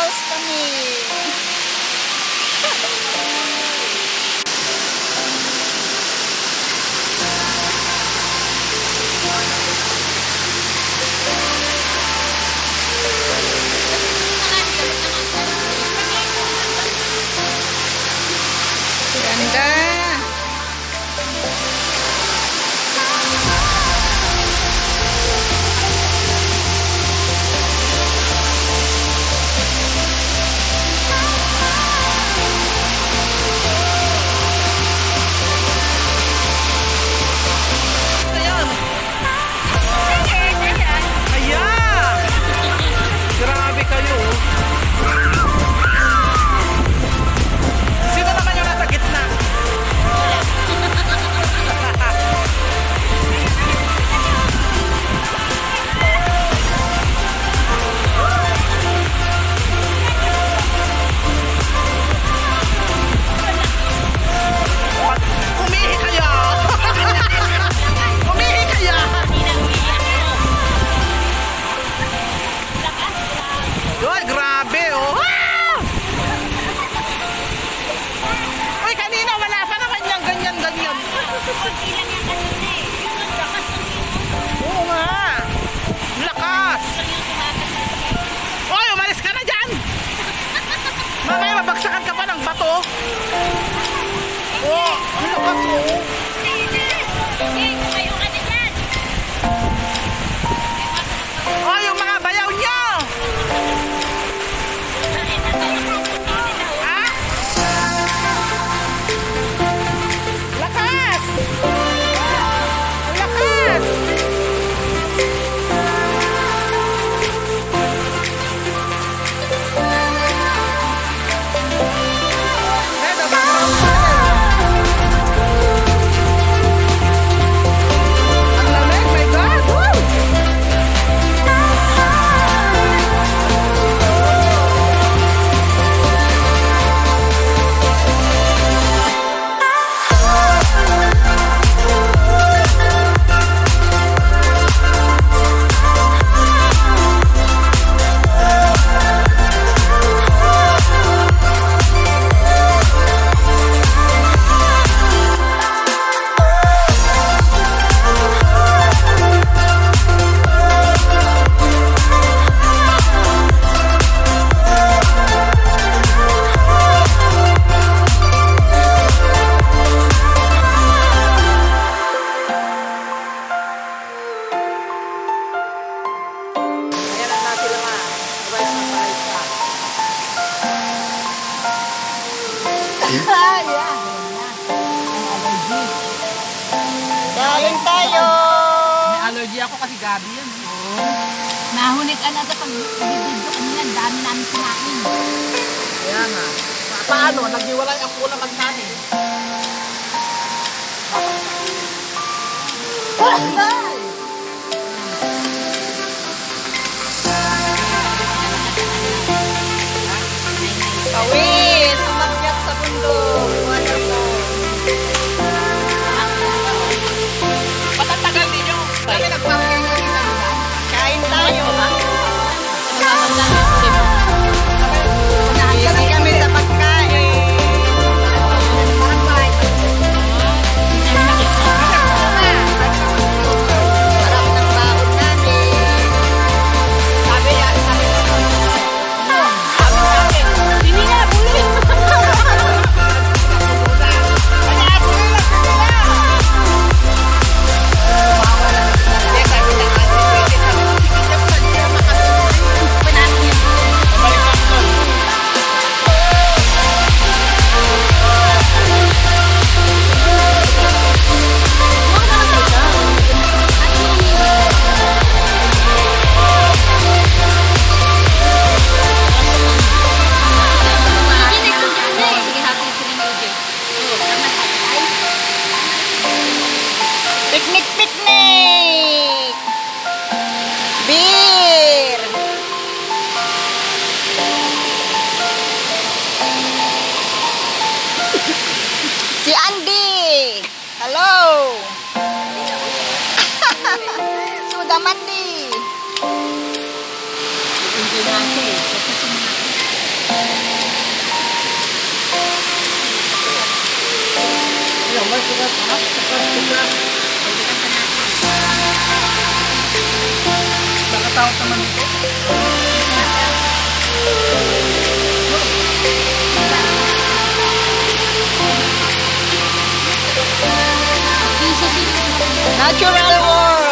house kami. Ganda. Grabe kayo. Sino naman yung nasa gitna? Umihi kayo. Umihi kayo. Uy, grabe oh. Uy, kanina wala pa naman yung ganyan-ganyan. Oo nga. Lakas. Uy, umalis ka na dyan. Mamaya mabagsakan ka pa ng bato. Oh, ang lakas oh. Oh, yung mga bayaw niyo. Ha? Lakas. Ang lakas. Ito, background pa rin. Ang lamig, my God. Woo! Ayan na sila ma. Rice na rice na. Kain tayo. May allergy ako kasi gabi yan. Nahunit ka na sa pag-video kanina, dami namin kumain. Kaya nga. Paano? Naghiwalay ang kulang ang kanin. Pawis. Umakyat sa bundok. Wonderful. Patatagal ninyo. Kami nagpapagay na rin. Kain tayo. Unahan Busy kami sa pagkain. Sarap ng baon namin. Sabi yan. Sabi namin. Hindi na, bulit! Picnic, picnic! Beer! Si Andy! Hello! Suda Mandi! Hindi natin. Kasi Nakatawag naman ito. Natural world.